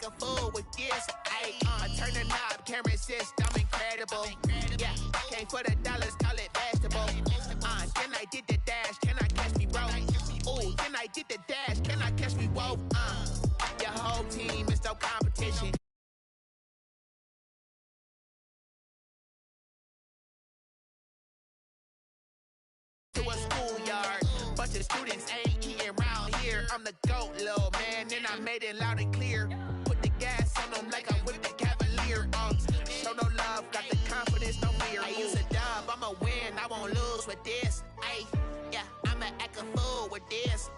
a fool with this. I turn the knob, camera assist, I'm incredible. Yeah, came for the dollars, call it vegetable. Then I did the dash, can I catch me, bro? Ooh, then I did the dash, can I catch me, whoa? Your whole team is no competition. To a schoolyard, bunch of students ain't eating round here. I'm the GOAT, little man, and I made it loud and clear. Put the gas on them like I'm with the Cavalier. Show no love, got the confidence, no fear. I use a dub, I'ma win, I won't lose with this. Yeah, I'ma act a fool with this.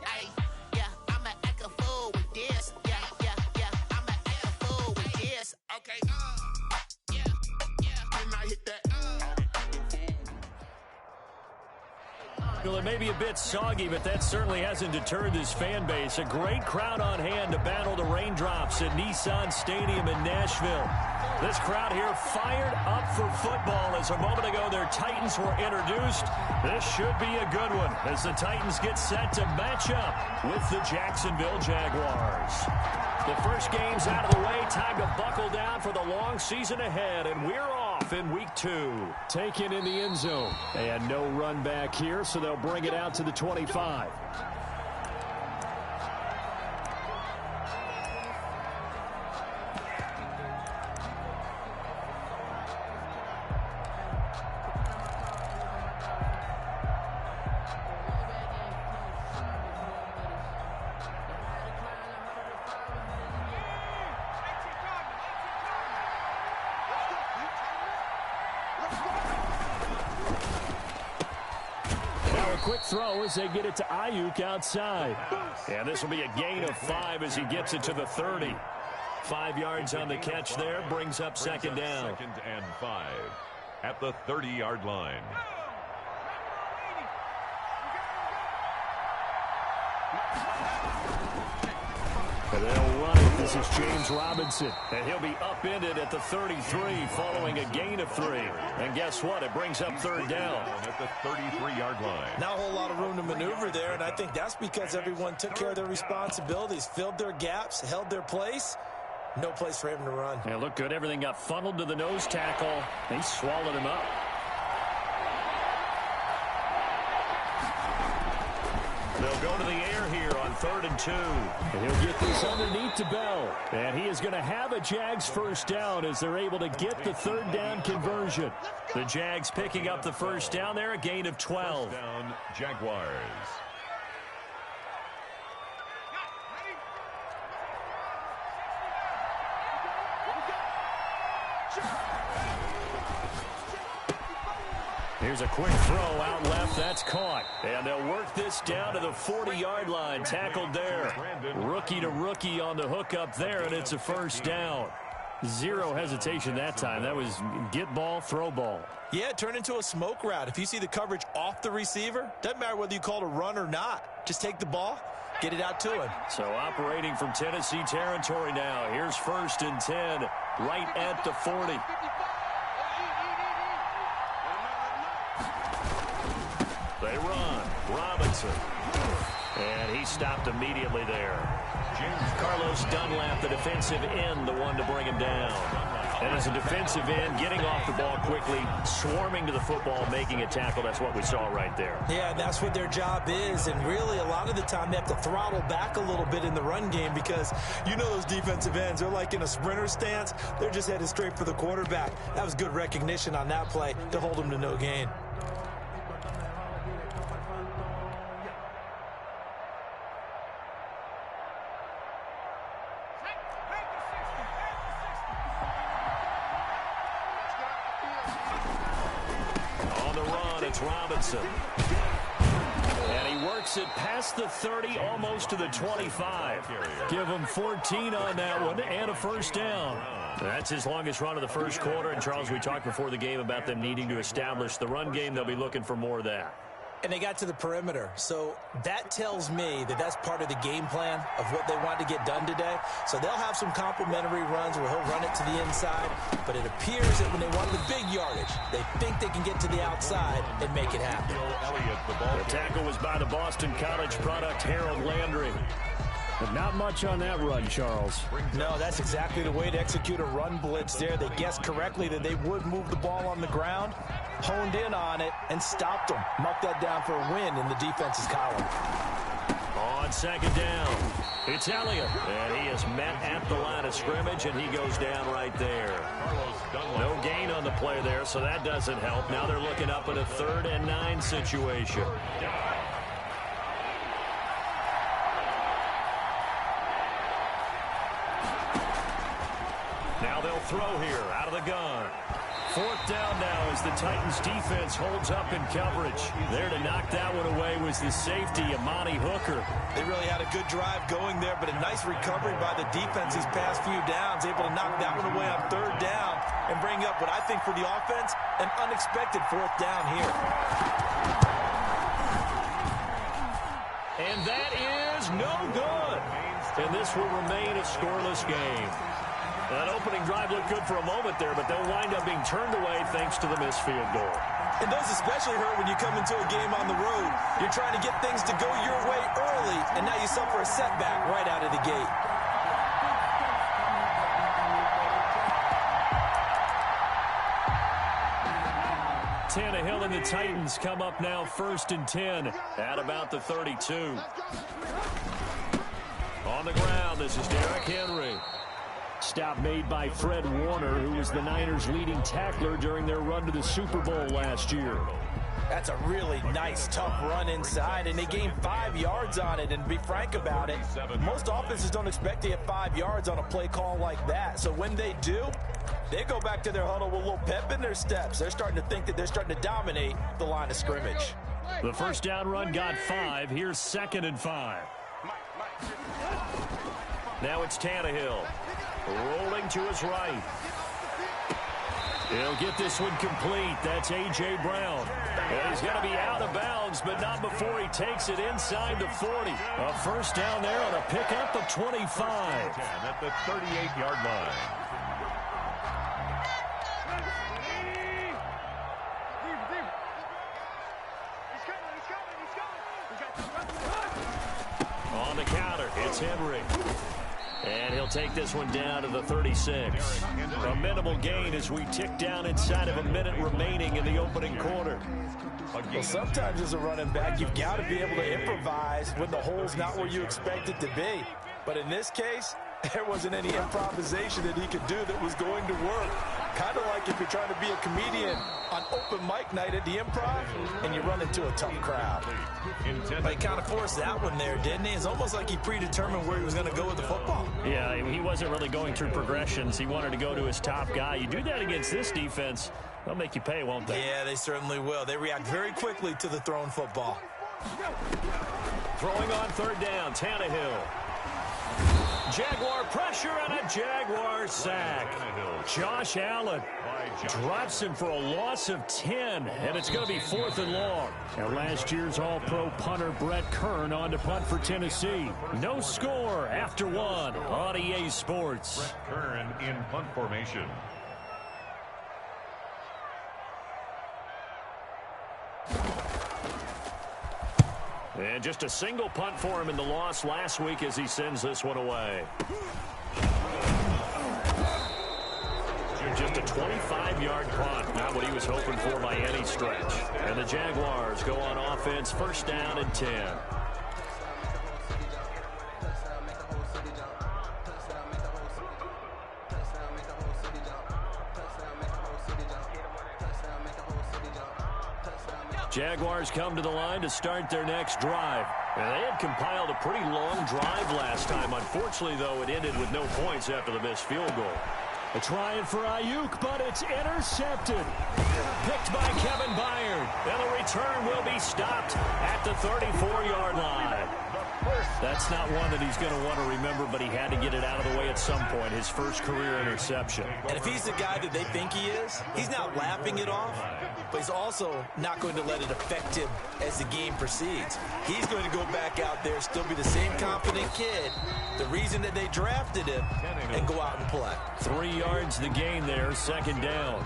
Yeah, I'ma act a fool with this. Yeah, I'ma act a fool with this. Okay, yeah, can I hit that? Well, it may be a bit soggy, but that certainly hasn't deterred this fan base. A great crowd on hand to battle the raindrops at Nissan Stadium in Nashville. This crowd here fired up for football as a moment ago their Titans were introduced. This should be a good one as the Titans get set to match up with the Jacksonville Jaguars. The first game's out of the way. Time to buckle down for the long season ahead, and we're off in week 2. Taken in the end zone. And no run back here, so they'll bring it out to the 25. Quick throw as they get it to Ayuk outside. And this will be a gain of 5 as he gets it to the 30. 5 yards on the catch there, brings up second down. 2nd and 5 at the 30-yard line. And they'll run it. This is James Robinson. And he'll be upended at the 33 following a gain of 3. And guess what? It brings up third down. At the 33-yard line. Not a whole lot of room to maneuver there, and I think that's because everyone took care of their responsibilities, filled their gaps, held their place. No place for him to run. Yeah, looked good. Everything got funneled to the nose tackle. He swallowed him up. They'll go to the air here on 3rd and 2. And he'll get this underneath to Bell. And he is going to have a Jags first down as they're able to get the third down conversion. The Jags picking up the first down there, a gain of 12. First down, Jaguars. Here's a quick throw out left. That's caught. And they'll work this down to the 40-yard line. Tackled there. Rookie to rookie on the hook up there, and it's a first down. Zero hesitation that time. That was get ball, throw ball. Yeah, it turned into a smoke route. If you see the coverage off the receiver, doesn't matter whether you call it a run or not. Just take the ball, get it out to him. So operating from Tennessee territory now. Here's 1st and 10, right at the 40. They run. Robinson. And he stopped immediately there. Carlos Dunlap, the defensive end, the one to bring him down. And as a defensive end, getting off the ball quickly, swarming to the football, making a tackle. That's what we saw right there. Yeah, and that's what their job is. And really, a lot of the time, they have to throttle back a little bit in the run game because you know those defensive ends, they're like in a sprinter stance. They're just headed straight for the quarterback. That was good recognition on that play to hold them to no gain. Robinson. And he works it past the 30, almost to the 25. Give him 14 on that one and a first down. That's his longest run of the first quarter. And, Charles, we talked before the game about them needing to establish the run game. They'll be looking for more of that. And they got to the perimeter. So that tells me that that's part of the game plan of what they want to get done today. So they'll have some complementary runs where he'll run it to the inside. But it appears that when they want the big yardage, they think they can get to the outside and make it happen. The tackle was by the Boston College product, Harold Landry. But not much on that run, Charles. No, that's exactly the way to execute a run blitz there. They guessed correctly that they would move the ball on the ground, honed in on it, and stopped them. Marked that down for a win in the defense's column. On second down, it's Elliott. And he is met at the line of scrimmage, and he goes down right there. No gain on the play there, so that doesn't help. Now they're looking up at a 3rd and 9 situation. Now they'll throw here out of the gun. 4th down now as the Titans defense holds up in coverage. There to knock that one away was the safety, Amani Hooker. They really had a good drive going there, but a nice recovery by the defense these past few downs, able to knock that one away on 3rd down and bring up what I think for the offense, an unexpected 4th down here. And that is no good. And this will remain a scoreless game. That opening drive looked good for a moment there, but they'll wind up being turned away thanks to the missed field goal. And those especially hurt when you come into a game on the road. You're trying to get things to go your way early, and now you suffer a setback right out of the gate. Tannehill and the Titans come up now 1st and 10 at about the 32. On the ground, this is Derrick Henry. Stop made by Fred Warner, who was the Niners' leading tackler during their run to the Super Bowl last year. That's a really nice, tough run inside, and they gained 5 yards on it. And to be frank about it, most offenses don't expect to get 5 yards on a play call like that. So when they do, they go back to their huddle with a little pep in their steps. They're starting to think that they're starting to dominate the line of scrimmage. The 1st down run got 5. Here's 2nd and 5. Now it's Tannehill. Rolling to his right. He'll get this one complete. That's A.J. Brown. And he's going to be out of bounds, but not before he takes it inside the 40. A 1st down there on a pickup of 25. At the 38-yard line. On the counter, it's Henry. And he'll take this one down to the 36. A minimal gain as we tick down inside of a minute remaining in the opening quarter. Well, sometimes as a running back, you've got to be able to improvise when the hole's not where you expect it to be. But in this case, there wasn't any improvisation that he could do that was going to work. Kind of like if you're trying to be a comedian on open mic night at the Improv and you run into a tough crowd. He kind of forced that one there, didn't he? It's almost like he predetermined where he was going to go with the football. Yeah, he wasn't really going through progressions. He wanted to go to his top guy. You do that against this defense, they'll make you pay, won't they? Yeah, they certainly will. They react very quickly to the thrown football. Throwing on 3rd down, Tannehill. Jaguar pressure and a Jaguar sack. Josh Allen drops him for a loss of 10, and it's going to be 4th and long. And last year's All-Pro punter Brett Kern on to punt for Tennessee. No score after 1 on EA Sports. Brett Kern in punt formation. And just a single punt for him in the loss last week as he sends this one away. Just a 25-yard punt, not what he was hoping for by any stretch. And the Jaguars go on offense, 1st down and 10. Jaguars come to the line to start their next drive. And they had compiled a pretty long drive last time. Unfortunately, though, it ended with no points after the missed field goal. A try for Ayuk, but it's intercepted. Picked by Kevin Byard. And the return will be stopped at the 34-yard line. That's not one that he's going to want to remember, but he had to get it out of the way at some point, his first career interception. And if he's the guy that they think he is, he's not laughing it off, but he's also not going to let it affect him as the game proceeds. He's going to go back out there, still be the same confident kid, the reason that they drafted him, and go out and play. 3 yards the gain there, 2nd down.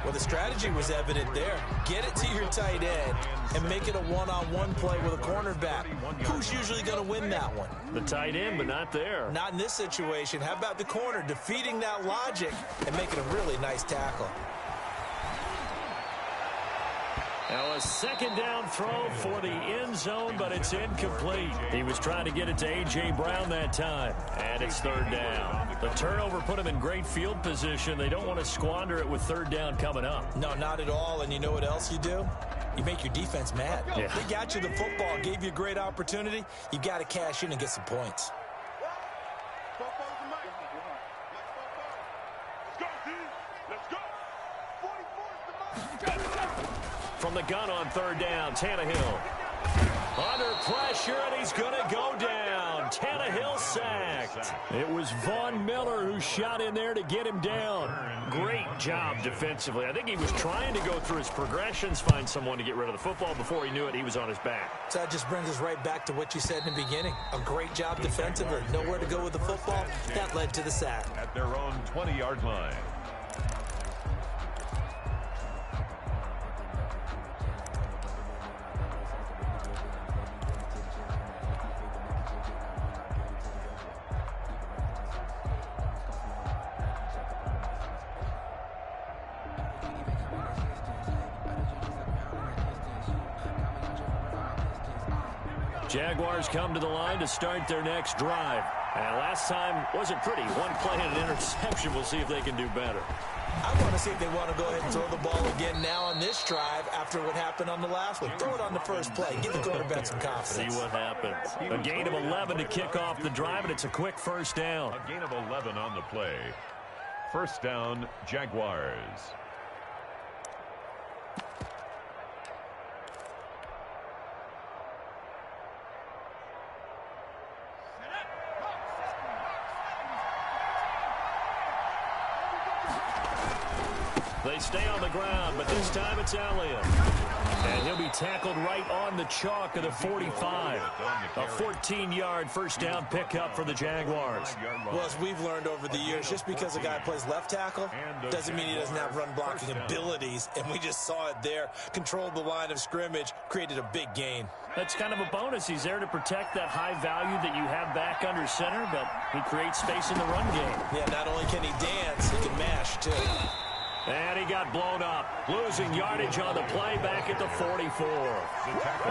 Well, the strategy was evident there. Get it to your tight end and make it a one-on-one play with a cornerback. Who's usually going to win that one? The tight end, but not there. Not in this situation. How about the corner defeating that logic and making a really nice tackle? Now a second down throw for the end zone, but it's incomplete. He was trying to get it to A.J. Brown that time, and it's third down. The turnover put him in great field position. They don't want to squander it with third down coming up. No, not at all, and you know what else you do? You make your defense mad. Yeah. They got you the football, gave you a great opportunity. You got to cash in and get some points. From the gun on third down, Tannehill. Under pressure, and he's going to go down. Tannehill sacked. It was Von Miller who shot in there to get him down. Great job defensively. I think he was trying to go through his progressions, find someone to get rid of the football. Before he knew it, he was on his back. So that just brings us right back to what you said in the beginning. A great job defensively. Nowhere to go with the football. That led to the sack. At their own 20-yard line. Jaguars come to the line to start their next drive. And last time wasn't pretty. One play and an interception. We'll see if they can do better. I want to see if they want to go ahead and throw the ball again now on this drive after what happened on the last one. Throw it on the first play. Give the quarterback some confidence. See what happens. A gain of 11 to kick off the drive, and it's a quick first down. A gain of 11 on the play. First down, Jaguars. They stay on the ground, but this time it's Elliott. And he'll be tackled right on the chalk of the 45. A 14-yard first down pickup for the Jaguars. Well, as we've learned over the years, just because a guy plays left tackle doesn't mean he doesn't have run blocking abilities. And we just saw it there. Controlled the line of scrimmage, created a big gain. That's kind of a bonus. He's there to protect that high value that you have back under center, but he creates space in the run game. Yeah, not only can he dance, he can mash, too. And he got blown up, losing yardage on the play back at the 44.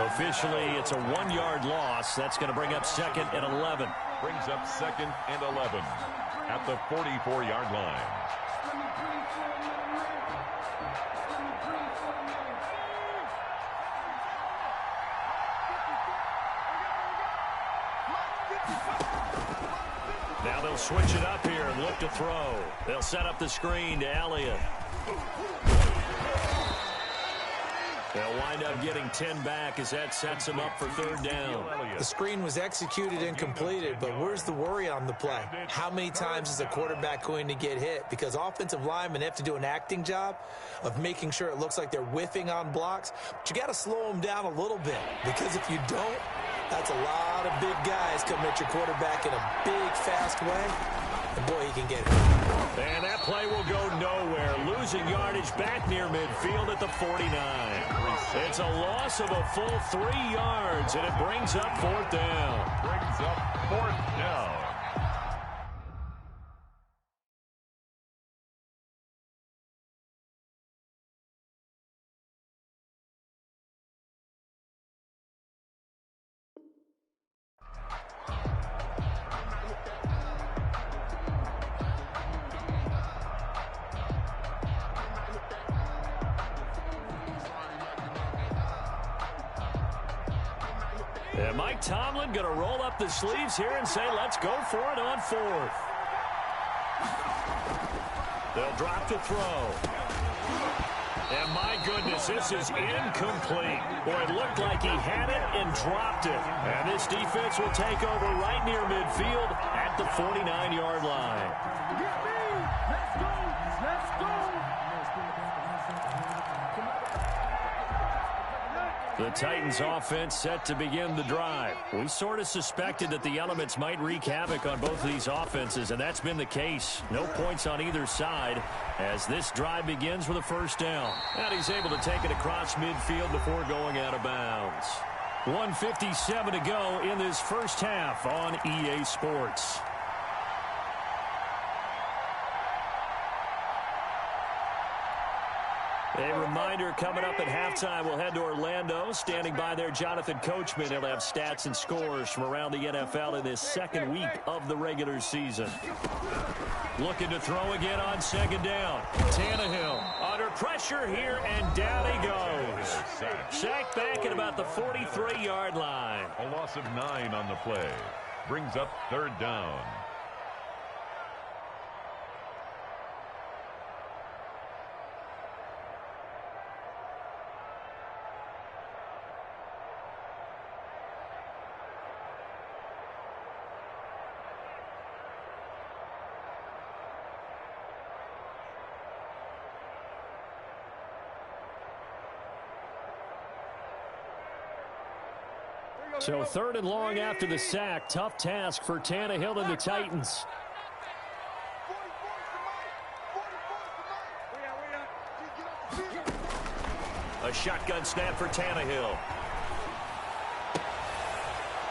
Officially, it's a 1-yard loss. That's going to bring up second and 11. Brings up second and 11 at the 44-yard line. Now they'll switch it up here and look to throw. They'll set up the screen to Elliott. They'll wind up getting 10 back as that sets him up for third down. The screen was executed and completed, but where's the worry on the play? How many times is a quarterback going to get hit? Because offensive linemen have to do an acting job of making sure it looks like they're whiffing on blocks. But you got to slow them down a little bit, because if you don't, that's a lot of big guys coming at your quarterback in a big, fast way. And boy, he can get it. And that play will go nowhere. Losing yardage back near midfield at the 49. It's a loss of a full 3 yards, and it brings up fourth down. Brings up fourth down. And Mike Tomlin going to roll up the sleeves here and say, let's go for it on fourth. They'll drop to throw. And my goodness, this is incomplete. Boy, it looked like he had it and dropped it. And this defense will take over right near midfield at the 49-yard line. Let's go! Let's go! The Titans offense set to begin the drive. We sort of suspected that the elements might wreak havoc on both of these offenses, and that's been the case. No points on either side as this drive begins with a first down. And he's able to take it across midfield before going out of bounds. 1:57 to go in this first half on EA Sports. A reminder, coming up at halftime, we'll head to Orlando. Standing by there, Jonathan Coachman. He'll have stats and scores from around the NFL in this second week of the regular season. Looking to throw again on second down. Tannehill under pressure here, and down he goes. Sacked back at about the 43-yard line. A loss of 9 on the play. Brings up third down. So third and long after the sack. Tough task for Tannehill and the Titans. A shotgun snap for Tannehill.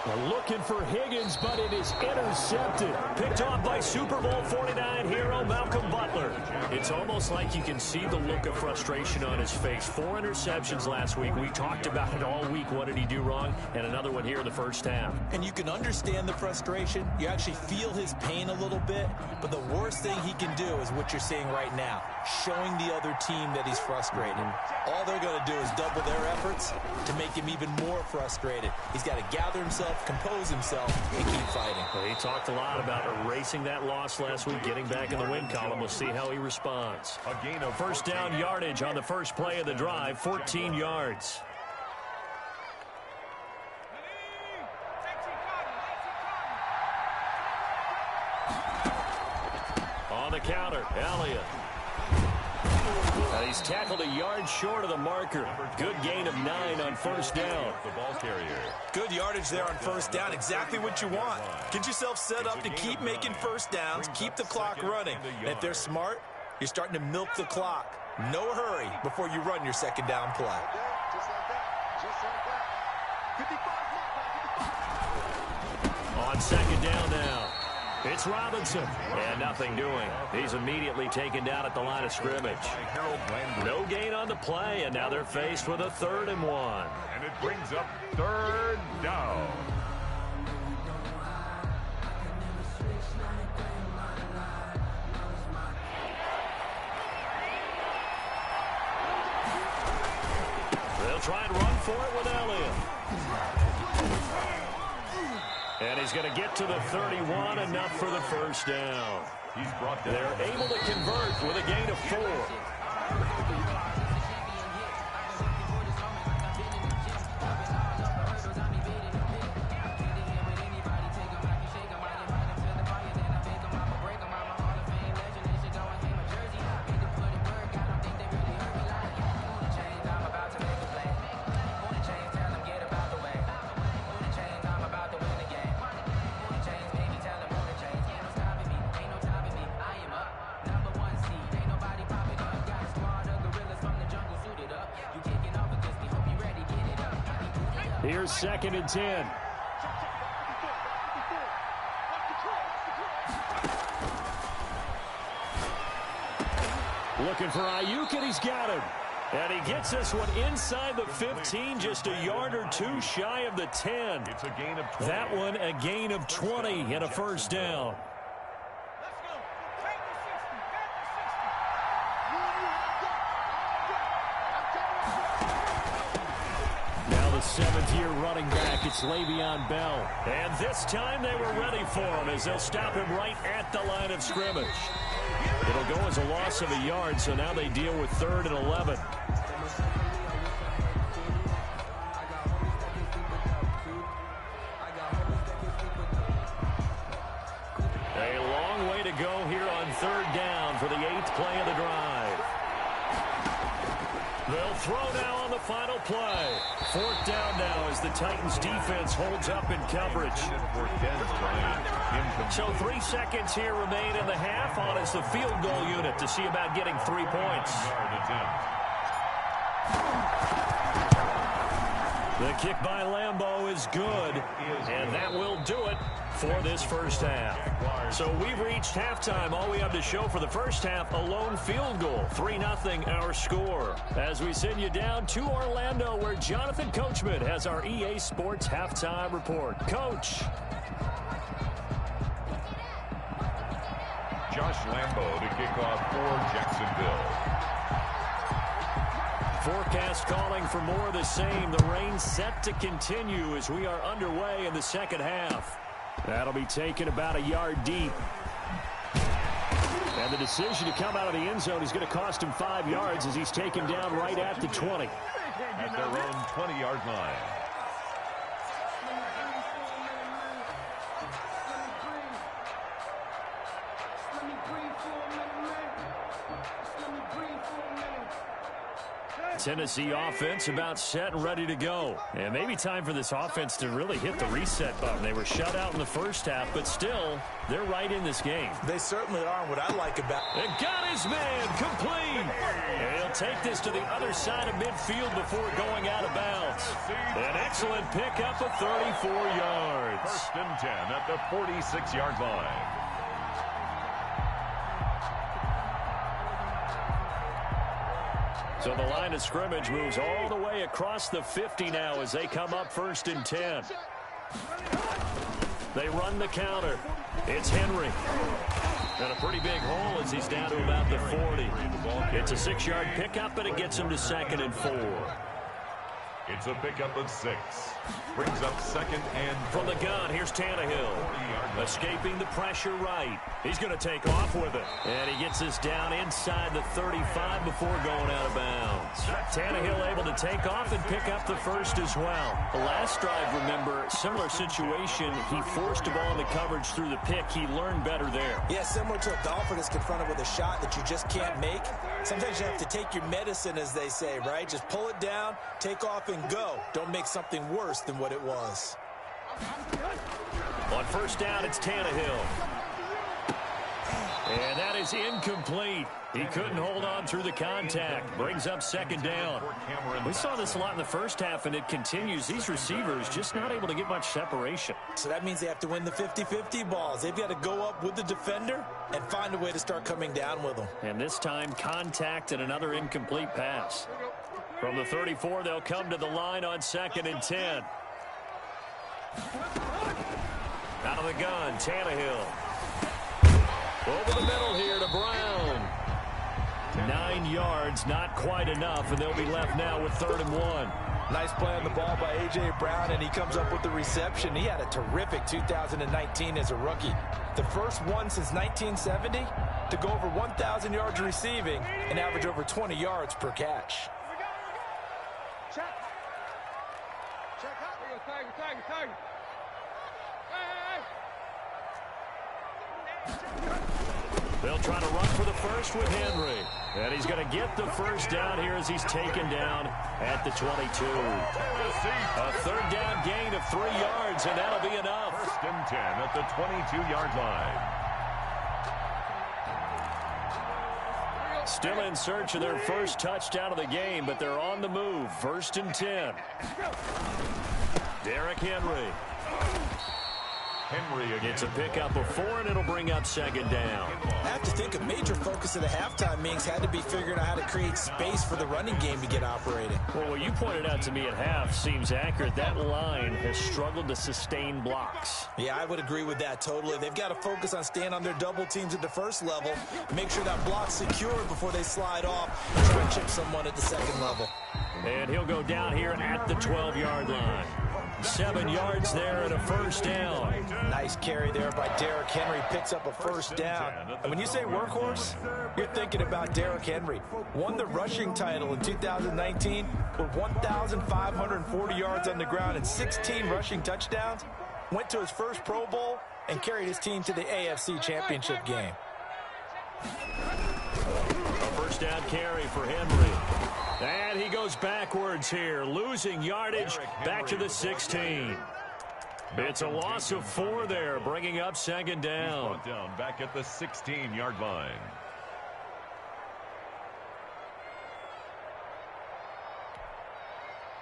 We're looking for Higgins, but it is intercepted. Picked off by Super Bowl 49 hero Malcolm Butler. It's almost like you can see the look of frustration on his face. 4 interceptions last week. We talked about it all week. What did he do wrong? And another one here in the first half. And you can understand the frustration. You actually feel his pain a little bit. But the worst thing he can do is what you're seeing right now, showing the other team that he's frustrated. All they're going to do is double their efforts to make him even more frustrated. He's got to gather himself, compose himself, and keep fighting. Well, he talked a lot about erasing that loss last week, getting back in the win column. We'll see how he responds. A gain of first down yardage on the first play of the drive, 14 yards. On the counter, Elliott. He's tackled a yard short of the marker. Good gain of 9 on first down. The ball carrier. Good yardage there on first down. Exactly what you want. Get yourself set up to keep making first downs, keep the clock running. And if they're smart, you're starting to milk the clock. No hurry before you run your second down play. On second down now. It's Robinson. And nothing doing. He's immediately taken down at the line of scrimmage. No gain on the play, and now they're faced with a 3rd and 1. And it brings up third down. They'll try and run for it with Elliott. And he's going to get to the 31, enough for the first down. He's brought down. They're able to convert with a gain of 4. Here's 2nd and 10. Looking for Ayuk, and he's got him. And he gets this one inside the 15, just a yard or 2 shy of the 10. It's a gain of 20. That one a gain of 20 and a first down. Seventh-year running back, it's Le'Veon Bell. And this time they were ready for him as they'll stop him right at the line of scrimmage. It'll go as a loss of a yard, so now they deal with 3rd and 11. A long way to go here on 3rd down for the 8th play of the drive. They'll throw now on the final play. 4th down now as the Titans defense holds up in coverage. So 3 seconds here remain in the half. On is the field goal unit to see about getting 3 points. The kick by Lambeau is good, and that will do it for this first half. So we've reached halftime. All we have to show for the first half, a lone field goal. 3-0 our score. As we send you down to Orlando, where Jonathan Coachman has our EA Sports halftime report. Coach. Josh Lambeau to kick off for Jacksonville. Forecast calling for more of the same. The rain set to continue as we are underway in the second half. That'll be taken about a yard deep. And the decision to come out of the end zone is going to cost him 5 yards as he's taken down right at the 20. At their own 20-yard line. Tennessee offense about set and ready to go. And maybe time for this offense to really hit the reset button. They were shut out in the first half, but still, they're right in this game. They certainly are. What I like about it. And got his man complete. And he'll take this to the other side of midfield before going out of bounds. An excellent pickup of 34 yards. First and 10 at the 46-yard line. So the line of scrimmage moves all the way across the 50 now as they come up first and 10. They run the counter. It's Henry. And a pretty big hole as he's down to about the 40. It's a 6-yard pickup, and it gets him to 2nd and 4. It's a pickup of 6. Brings up 2nd and 4. From the gun, here's Tannehill. Escaping the pressure right. He's going to take off with it. And he gets us down inside the 35 before going out of bounds. Tannehill able to take off and pick up the first as well. The last drive, remember, similar situation. He forced a ball into coverage through the pick. He learned better there. Yeah, similar to a golfer that's confronted with a shot that you just can't make. Sometimes you have to take your medicine, as they say, right? Just pull it down, take off, and go. Don't make something worse than what it was. On first down, it's Tannehill. And that is incomplete. He couldn't hold on through the contact. Brings up 2nd down. We saw this a lot in the first half, and it continues. These receivers just not able to get much separation. So that means they have to win the 50-50 balls. They've got to go up with the defender and find a way to start coming down with them. And this time, contact and another incomplete pass. From the 34, they'll come to the line on 2nd and 10. Out of the gun, Tannehill. Over the middle here to Brown. 9 yards, not quite enough, and they'll be left now with 3rd and 1. Nice play on the ball by A.J. Brown, and he comes up with the reception. He had a terrific 2019 as a rookie. The first one since 1970 to go over 1,000 yards receiving and average over 20 yards per catch. Check out. Tag. They'll try to run for the first with Henry. And he's going to get the first down here as he's taken down at the 22. A 3rd down gain of 3 yards, and that'll be enough. First and 10 at the 22-yard line. Still in search of their first touchdown of the game, but they're on the move. 1st and 10. Derrick Henry. Henry again. It's a pickup of 4, and it'll bring up 2nd down. I have to think a major focus of the halftime meetings had to be figuring out how to create space for the running game to get operating. Well, what you pointed out to me at half seems accurate. That line has struggled to sustain blocks. Yeah, I would agree with that totally. They've got to focus on staying on their double teams at the first level, make sure that block's secured before they slide off and try to chip someone at the 2nd level. And he'll go down here at the 12-yard line. 7 yards there and a first down. Nice carry there by Derrick Henry. Picks up a first down. And when you say workhorse, you're thinking about Derrick Henry. Won the rushing title in 2019 with 1,540 yards on the ground and 16 rushing touchdowns. Went to his first Pro Bowl and carried his team to the AFC Championship game. A first down carry for Henry. And he goes backwards here, losing yardage back to the 16. It's a loss of 4 there, bringing up 2nd down. Down back at the 16-yard line.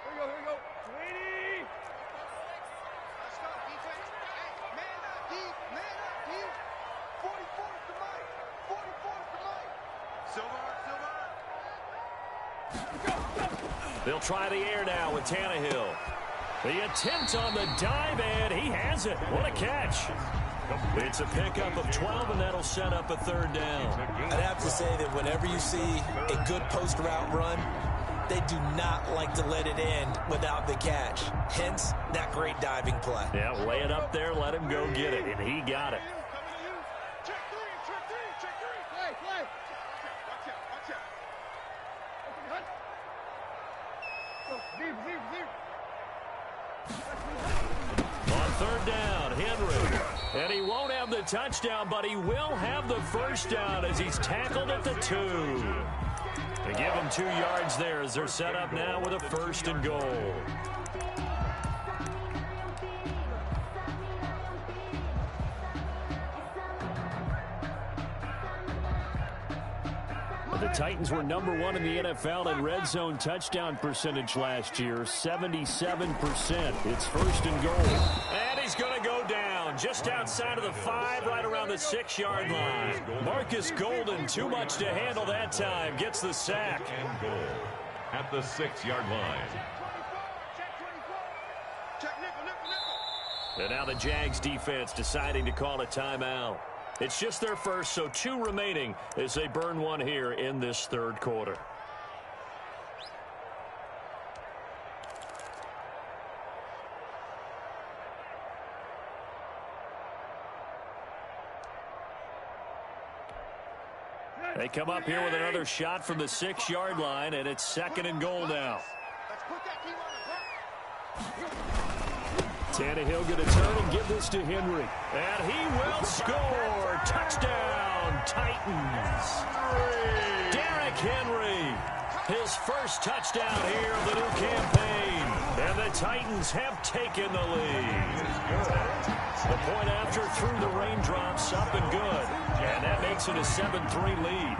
Here we go. They'll try the air now with Tannehill. The attempt on the dive, and he has it. What a catch. It's a pickup of 12, and that'll set up a third down. I'd have to say that whenever you see a good post route run, they do not like to let it end without the catch. Hence, that great diving play. Yeah, lay it up there, let him go get it, and he got it. On third down, Henry. And he won't have the touchdown, but he will have the first down as he's tackled at the 2. They give him 2 yards there as they're set up now with a 1st and goal. The Titans were #1 in the NFL in red zone touchdown percentage last year, 77%. It's 1st and goal. And he's going to go down just outside of the 5, right around the 6-yard line. Marcus Golden, too much to handle that time, gets the sack. And goal at the 6-yard line. And now the Jags defense deciding to call a timeout. It's just their first, so 2 remaining as they burn 1 here in this 3rd quarter. They come up here with another shot from the 6-yard line, and it's 2nd and goal now. Tannehill going to turn and give this to Henry. And he will score. Touchdown, Titans. Derrick Henry, his first touchdown here of the new campaign. And the Titans have taken the lead. The point after through the raindrops, up and good. And that makes it a 7-3 lead.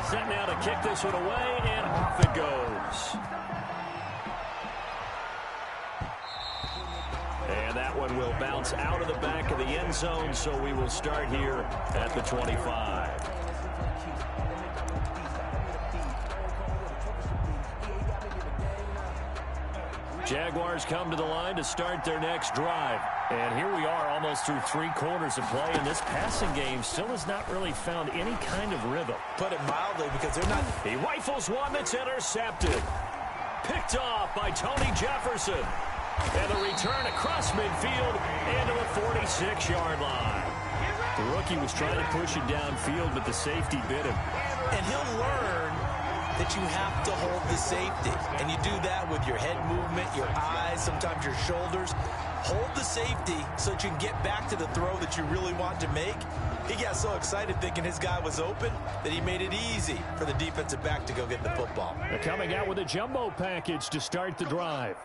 Set now to kick this one away, and off it goes. And that one will bounce out of the back of the end zone, so we will start here at the 25. Jaguars come to the line to start their next drive. And here we are almost through 3 quarters of play, and this passing game still has not really found any kind of rhythm. Put it mildly, because they're not... He rifles one that's intercepted. Picked off by Tony Jefferson. And the return across midfield into the 46-yard line. The rookie was trying to push it downfield, but the safety bit him. And he'll learn that you have to hold the safety. And you do that with your head movement, your eyes, sometimes your shoulders. Hold the safety so that you can get back to the throw that you really want to make. He got so excited thinking his guy was open that he made it easy for the defensive back to go get the football. They're coming out with a jumbo package to start the drive.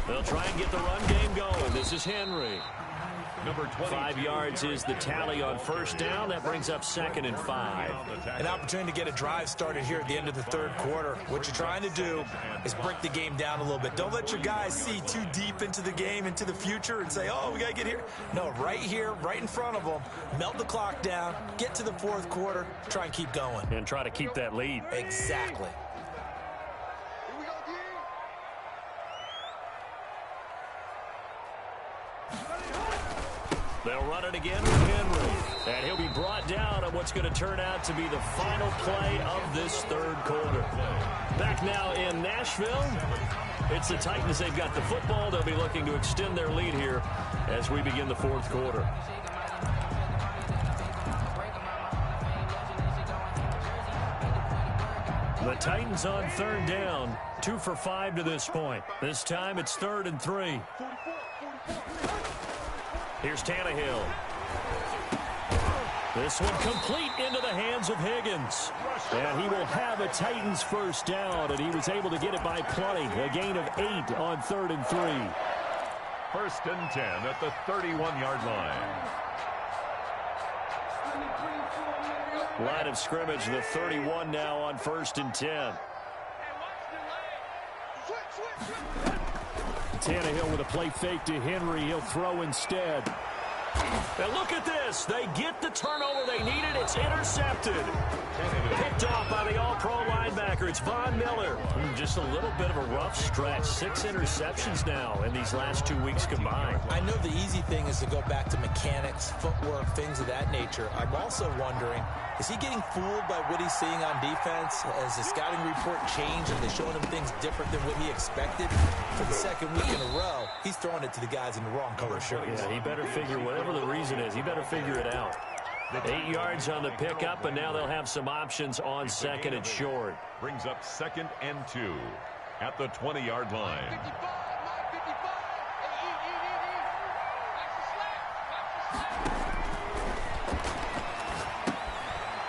They'll try and get the run game going. This is Henry. Number 5 yards is the tally on first down. That brings up 2nd and 5. An opportunity to get a drive started here at the end of the 3rd quarter. What you're trying to do is break the game down a little bit. Don't let your guys see too deep into the game, into the future, and say, oh, we got to get here. No, right here, right in front of them. Melt the clock down, get to the 4th quarter, try and keep going. And try to keep that lead. Exactly. They'll run it again with Henry. And he'll be brought down on what's going to turn out to be the final play of this 3rd quarter. Back now in Nashville. It's the Titans. They've got the football. They'll be looking to extend their lead here as we begin the 4th quarter. The Titans on 3rd down. 2 for 5 to this point. This time it's 3rd and 3. Here's Tannehill. This one complete into the hands of Higgins. And he will have a Titans first down, and he was able to get it by plenty. A gain of 8 on 3rd and 3. 1st and 10 at the 31-yard line. Line of scrimmage, the 31 now on 1st and 10. Tannehill with a play fake to Henry. He'll throw instead. And look at this. They get the turnover they needed. It's intercepted. Picked off by the all-pro linebacker. It's Von Miller. Just a little bit of a rough stretch. 6 interceptions now in these last 2 weeks combined. I know the easy thing is to go back to mechanics, footwork, things of that nature. I'm also wondering, is he getting fooled by what he's seeing on defense? Has the scouting report changed? Are they showing him things different than what he expected? For the second week in a row, he's throwing it to the guys in the wrong color shirts. Yeah, he better figure, whatever the reason is, he better figure it out. 8 yards on the pickup, and now they'll have some options on second and short. Brings up 2nd and 2 at the 20-yard line.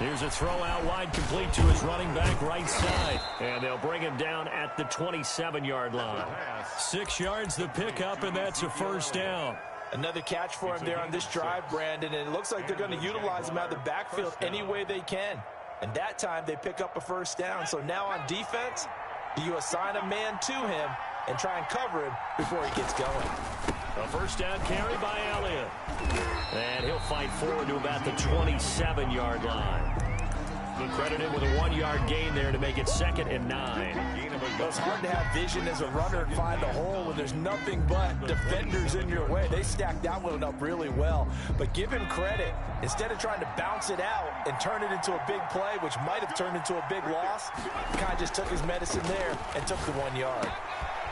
Here's a throw out wide, complete to his running back right side. And they'll bring him down at the 27-yard line. 6 yards the pickup, and that's a first down. Another catch for him there on this drive, Brandon, and it looks like they're going to utilize him out of the backfield any way they can. And that time they pick up a first down. So now on defense, do you assign a man to him and try and cover him before he gets going? A first down carry by Elliott. And he'll fight forward to about the 27-yard line. Credited with a 1-yard gain there to make it 2nd and 9. It's hard to have vision as a runner and find a hole when there's nothing but defenders in your way. They stacked that one up really well. But give him credit. Instead of trying to bounce it out and turn it into a big play, which might have turned into a big loss, he kind of just took his medicine there and took the 1 yard.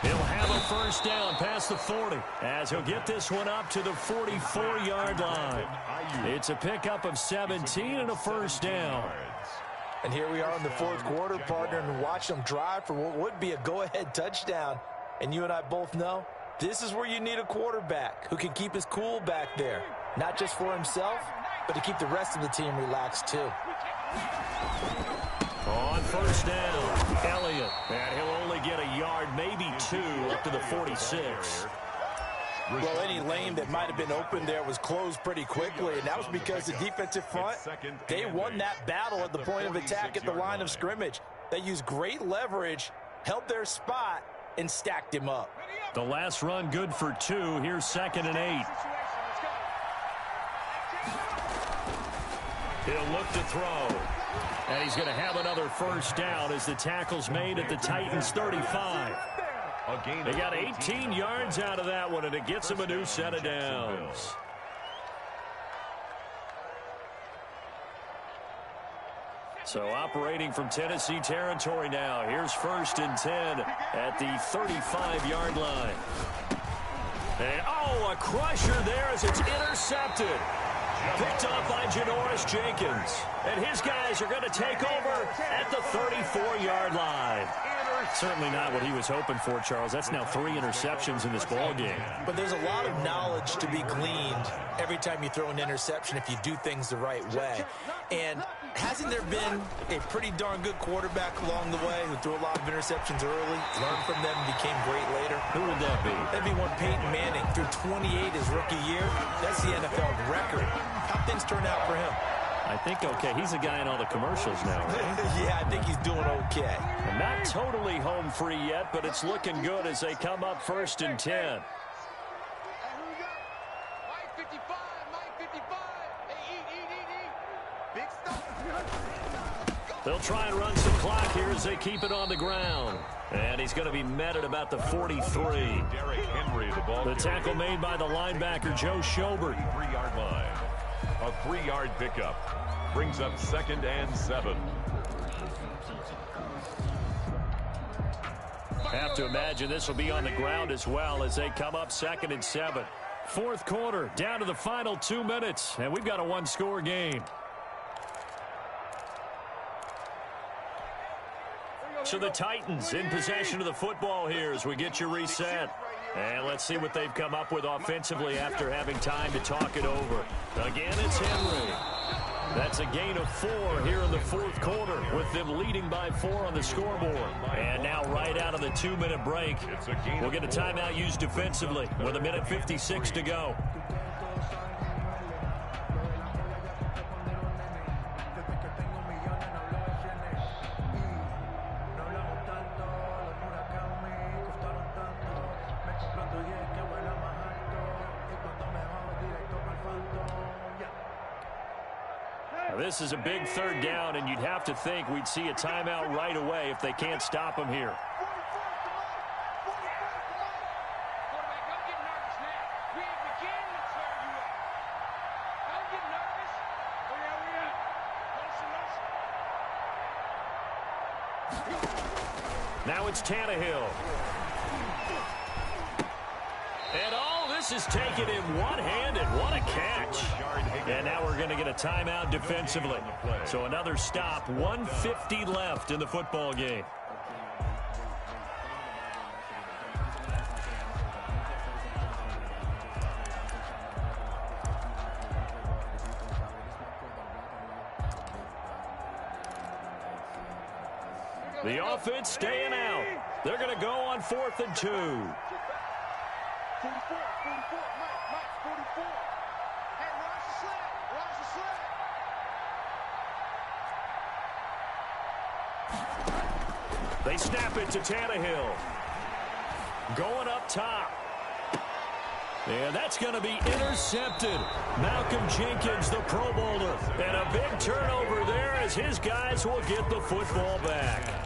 He'll have a first down past the 40 as he'll get this one up to the 44-yard line. It's a pickup of 17 and a first down. And here we are in the 4th quarter, partner, and watch them drive for what would be a go-ahead touchdown. And you and I both know this is where you need a quarterback who can keep his cool back there, not just for himself, but to keep the rest of the team relaxed too. On first down, Elliott. And he'll only get a yard, maybe 2, up to the 46. Well, any lane that might have been open there was closed pretty quickly, and that was because the defensive front, they won that battle at the point of attack at the line of scrimmage. They used great leverage, held their spot, and stacked him up. The last run good for 2. Here's 2nd and 8. He'll look to throw. And he's going to have another first down as the tackle's made at the Titans' 35. They got 18 yards out of that one, and it gets him a new set of downs. So operating from Tennessee territory now. Here's 1st and 10 at the 35-yard line. And, oh, a crusher there as it's intercepted. Picked off by Janoris Jenkins. And his guys are going to take over at the 34-yard line. Certainly not what he was hoping for, Charles. That's now 3 interceptions in this ballgame. But there's a lot of knowledge to be gleaned every time you throw an interception if you do things the right way. And hasn't there been a pretty darn good quarterback along the way who threw a lot of interceptions early, learned from them, and became great later? Who would that be? That'd be one Peyton Manning. Threw 28 his rookie year. That's the NFL record. How things turn out for him? I think okay. He's a guy in all the commercials now, right? Yeah, I think he's doing okay. And not totally home free yet, but it's looking good as they come up 1st and 10. They'll try and run some clock here as they keep it on the ground. And he's going to be met at about the 43. The tackle made by the linebacker, Joe Schobert. 3-yard line. A 3-yard pickup. Brings up 2nd and 7. Have to imagine this will be on the ground as well as they come up 2nd and 7. 4th quarter, down to the final 2 minutes, and we've got a 1-score game. So the Titans in possession of the football here as we get you reset. And let's see what they've come up with offensively after having time to talk it over. Again, it's Henry. That's a gain of 4 here in the 4th quarter with them leading by 4 on the scoreboard. And now right out of the 2-minute break, we'll get a timeout used defensively with 1:56 to go. This is a big third down, and you'd have to think we'd see a timeout right away if they can't stop him here. Now it's Tannehill. And all this is taken in one-handed. What a catch. And now we're going to get a timeout defensively. So another stop, 1:50 left in the football game. The offense staying out. They're going to go on 4th and 2. 44, 44, Mike, 44. Hey, watch the sled, They snap it to Tannehill. Going up top. And that's going to be intercepted. Malcolm Jenkins, the Pro Bowler. And a big turnover there as his guys will get the football back.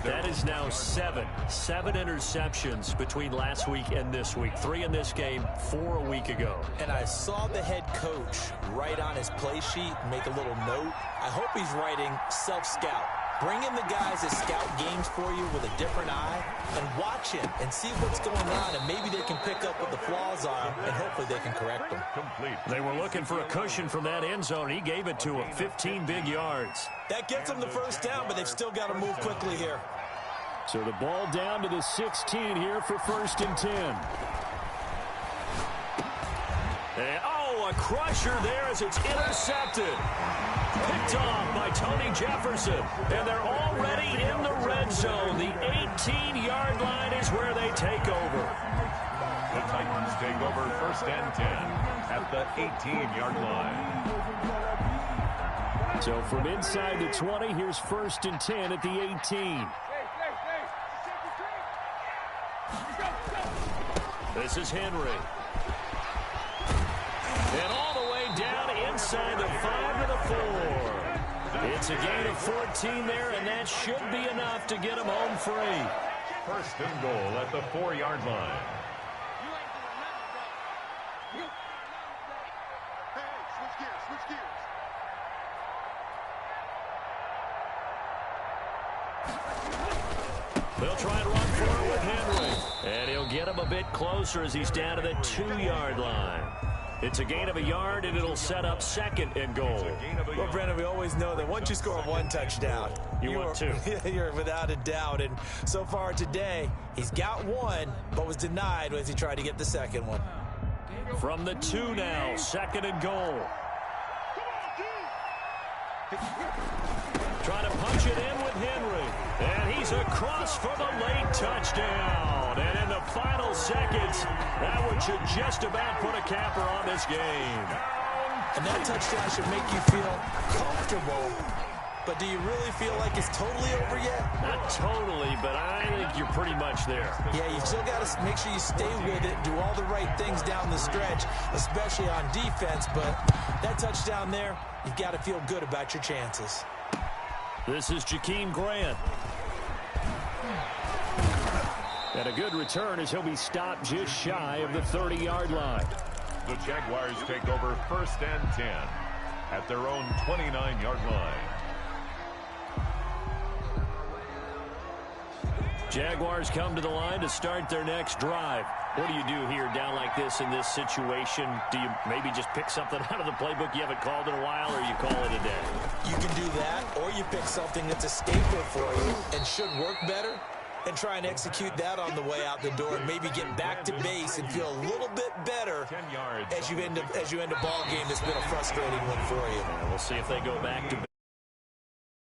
That is now 7 interceptions between last week and this week. 3 in this game, 4 a week ago. And I saw the head coach write on his play sheet, make a little note. I hope he's writing self-scout. Bring in the guys that scout games for you with a different eye and watch him and see what's going on, and maybe they can pick up what the flaws are, and hopefully they can correct them. They were looking for a cushion from that end zone. He gave it to him, 15 big yards. That gets them the first down, but they've still got to move quickly here. So the ball down to the 16 here for 1st and 10. And, a crusher there as it's intercepted. Picked off by Tony Jefferson. And they're already in the red zone. The 18-yard line is where they take over. The Titans take over 1st and 10 at the 18-yard line. So from inside the 20, here's 1st and 10 at the 18. This is Henry. And all the way down inside the 5 to the 4. It's a gain of 14 there, and that should be enough to get them home free. 1st and goal at the 4-yard line. switch gears. They'll try and run for it with Henry. And he'll get him a bit closer as he's down to the 2-yard line. It's a gain of a yard, and it'll set up 2nd and goal. Well, Brendan, we always know that once you score 1 touchdown, you want 2. You're without a doubt. And so far today, he's got 1, but was denied as he tried to get the 2nd one. From the 2 now, 2nd and goal. Trying to punch it in with Henry. And he's across for the late touchdown. And in the final seconds, that one should just about put a capper on this game. And that touchdown should make you feel comfortable. But do you really feel like it's totally over yet? Not totally, but I think you're pretty much there. Yeah, you still got to make sure you stay with it, do all the right things down the stretch, especially on defense. But that touchdown there, you've got to feel good about your chances. This is Jakeem Grant. And a good return as he'll be stopped just shy of the 30-yard line. The Jaguars take over 1st and 10 at their own 29-yard line. Jaguars come to the line to start their next drive. What do you do here down like this in this situation? Do you maybe just pick something out of the playbook you haven't called in a while, or you call it a day? You can do that, or you pick something that's a staple for you and should work better and try and execute that on the way out the door and maybe get back to base and feel a little bit better 10 yards as you end a ball game that's been a frustrating one for you. We'll see if they go back to